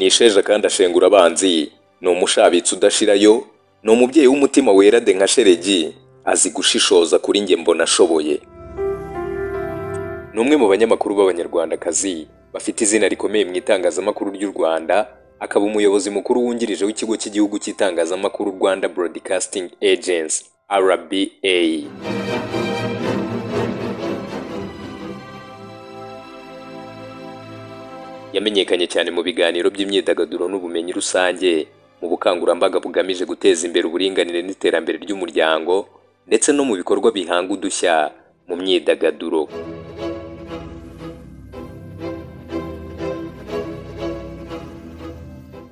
nisheja kandi ashengura abanzi, ni umushabitsi udashirayo, ni umubyeyi w'umutima wera de nka sheregi, azi gushishoza kuri njye mbona ashoboye. Ni umwe mu banyamakuru b'abanyarwandakazi bafite izina rikomeye mu itangazamakuru ry'u Rwanda, akaba umuyobozi mukuru wungirije w'ikigo cy'igihugu cy'itangazamakuru Rwanda Broadcasting Agency RBA. Yamenyekanye cyane mu biganiro by'imyidagaduro n'ubumenyi rusange, mu bukangurambaga bugamije guteza imbere uburinganire n'iterambere ry'umuryango, ndetse no mu bikorwa bihanga udushya mu myidagaduro.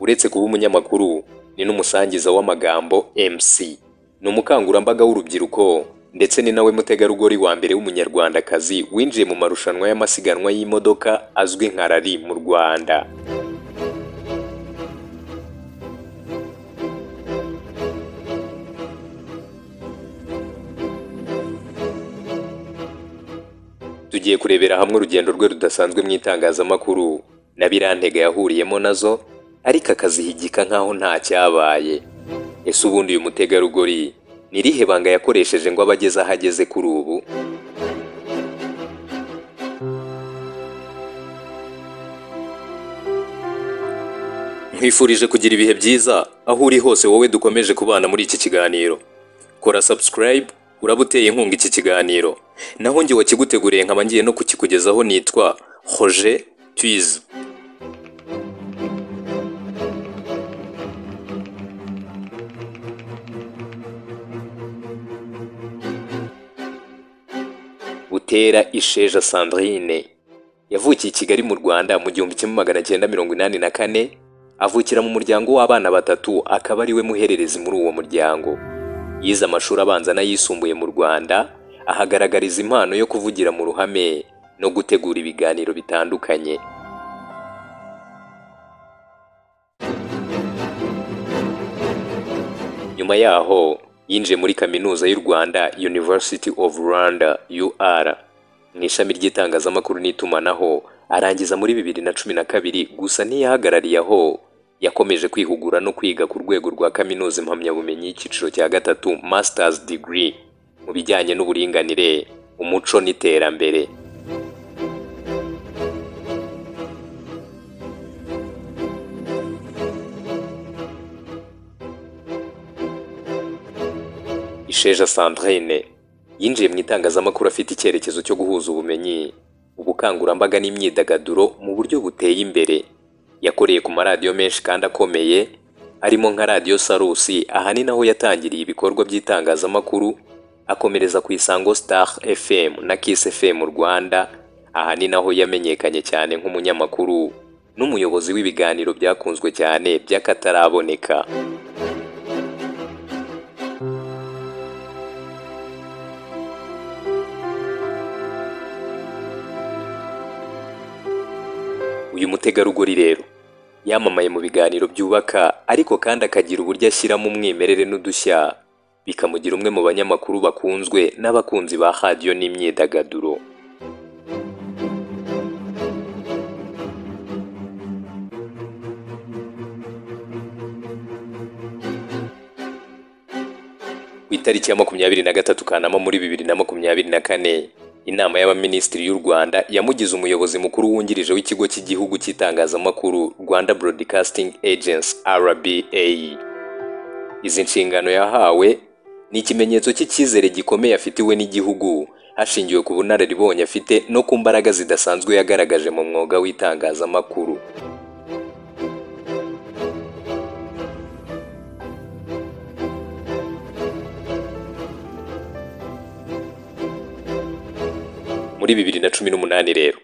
Uretse kuba umunyamakuru, ni n'umusangiza w'amagambo MC. Ni umukangurambaga w'urubyiruko, ndetse ni nawe mutegarugori wa mbere w'umunyarwandakazi winjiye mu marushanwa y'amasiganwa y'imodoka azwi nka rally mu Rwanda. Tugiye kurebera hamwe urugendo rwe rudasanzwe mu itangazamakuru na birantega yahuriyemo nazo, ariko akazihigika nkaho nta cyabaye. Ese ubundi uyu mutegarugori ni irihe banga yakoresheje ngo abageze aho ageze kuri ubu? Nkwifurije kugira ibihe byiza aho uri hose wowe dukomeje kubana muri iki kiganiro. Kora subscribe, uraba uteye inkunga iki kiganiro. Naho njye wakiguteguriye nkaba ngiye no kukikugezaho nitwa Roger Twiz. Butera Isheja Sandrine yavukiye i Kigali mu Rwanda mu 1984, avukira mu muryango w'abana batatu, akaba ari we muhererezi muri uwo muryango. Yize amashuri abanza n'ayisumbuye mu Rwanda, ahagaragariza impano yo kuvugira mu ruhame no gutegura ibiganiro bitandukanye. Nyuma yaho yinjiye muri kaminuza y'u Rwanda University of Rwanda UR mu ishami ry'itangazamakuru n'itumanaho, arangiza muri 2012. Gusa ntiyahagarariye aho, yakomeje kwihugura no kwiga ku rwego rwa kaminuza impamyabumenyi y'icyiciro cya gatatu Masters Degree mu bijyanye n'uburinganire, umuco n'iterambere. Isheja Sandrine yinjiye mu itangazamakuru afite icyerekezo cyo guhuza ubumenyi, ubukangurambaga n'imyidagaduro mu buryo buteye imbere. Yakoreye ku maradiyo menshi kandi akomeye, arimo nka Radio Salusi, aha ni naho yatangiriye ibikorwa by'itangazamakuru, akomereza ku Isango Star FM na Kiss FM mu Rwanda. Aha ni naho yamenyekanye cyane nk'umunyamakuru n'umuyobozi w'ibiganiro byakunzwe cyane by'akataraboneka. Uyu mutegarugori rero yamamaye mu biganiro byubaka, ariko kandi akagira uburyo ashyiramo umwimerere n'udushya, bikamugira umwe mu banyamakuru bakunzwe n'abakunzi ba radio n'imyidagaduro. Ku itariki ya 23 Kanama muri 2024, inama y'abaminisitiri y'u Rwanda yamugize umuyobozi mukuru wungirije w'ikigo cy'igihugu cy'itangazamakuru Rwanda Broadcasting Agency RBA. Izi nshingano yahawe ni ikimenyetso cy'icyizere gikomeye afitiwe n'igihugu, hashingiwe ku bunararibonye afite no ku mbaraga zidasanzwe yagaragaje mu mwuga w'itangazamakuru. Muri 2018 rero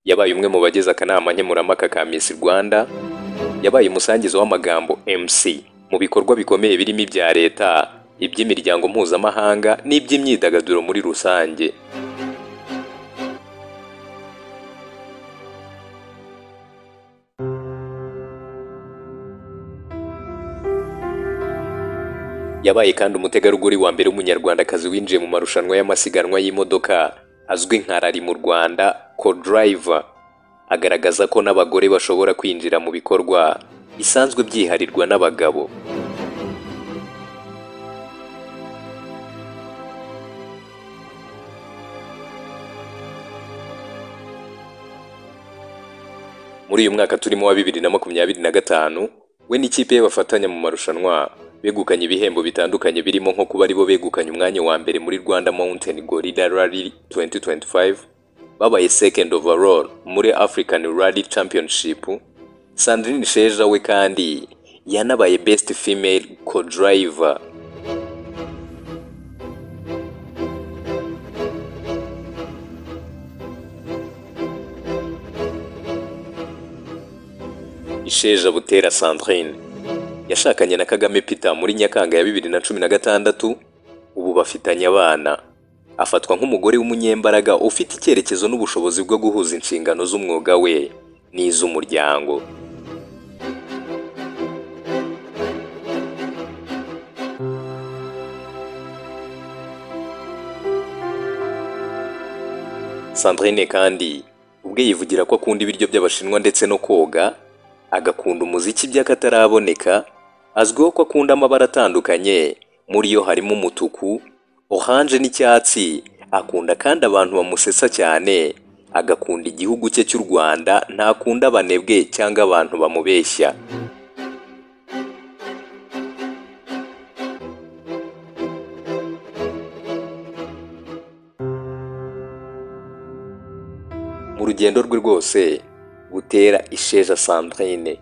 yabaye umwe mu bagize akanama nkemurampaka ka Miss Rwanda, yabaye umusangizo w'amagambo MC mu bikorwa bikomeye birimo ibya leta, iby'imiryango mpuzamahanga n'iby'imyidagaduro muri rusange. Yabaye kandi umutegarugori wa mbere w'umunyarwandakazi winjiye mu marushanwa y'amasiganwa y'imodoka azwi nka rally mu Rwanda, co-driver. Agaragaza ko n'abagore bashobora kwinjira mu bikorwa bisanzwe byiharirwa n'abagabo. Muri uyu mwaka turimo wa 2025 we n'ikipe y'abafatanya mu marushanwa begukanye ibihembo bitandukanye birimo nko kuba aribo begukanye umwanya wa mbere muri Rwanda Mountain Gorilla Rally 2025, babaye second overall muri African Rally Championship. Sandrine Sheja we kandi yanabaye best female co-driver. Sheja Butera Sandrine yashakanye na Kagame Peter muri Nyakanga ya 2016, ubu bafitanye abana. Afatwa nk'umugore w'umunyembaraga ufite icyerekezo n'ubushobozi bwo guhuza inshingano z'umwuga we n'iz'umuryango. Sandrine kandi ubwe yivugira ko akunda ibiryo by'Abashinwa ndetse no koga, agakunda umuziki by'akataraboneka. Azwiho ko akunda amabara atandukanye, muri yo harimo umutuku, orange n'icyatsi. Akunda kandi abantu bamusesa cyane, agakunda igihugu cye cy'u Rwanda, ntakunda abanebwe cyangwa abantu bamubeshya. Mu rugendo rwe rwose, Butera Isheja Sandrine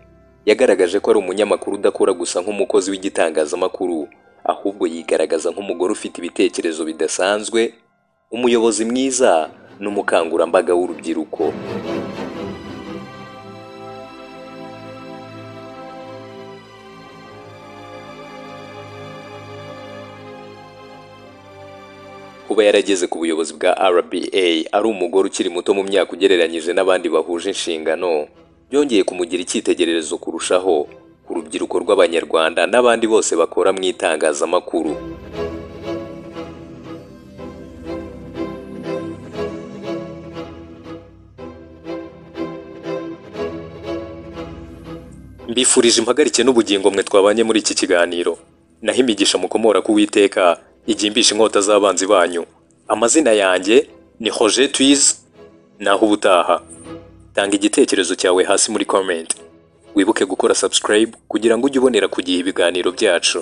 yagaragaje ko ari umunyamakuru udakora gusa nk'umukozi w'igitangazamakuru, ahubwo yigaragaza nk'umugore ufite ibitekerezo bidasanzwe, umuyobozi mwiza n'umukangurambaga w'urubyiruko. Kuba yarageze ku buyobozi bwa RBA ari umugore ukiri muto mu myaka ugereranyije n'abandi bahuje inshingano, byongeye kumugira icyitegererezo kurushaho ku rubyiruko rw'Abanyarwanda n'abandi bose bakora mu itangazamakuru. Mbifurije impagarike n'ubugingo mwe twabanye muri iki kiganiro. Naho imigisha mukomora ku Uwiteka igimbisha inkota z'abanzi banyu. Amazina yanjye ni Roger Twiz. Naho ubutaha, tanga igitekerezo cyawe hasi muri comment. Wibuke gukora subscribe kugira ngo ujye ubonera ku gihe ibiganiro byacu.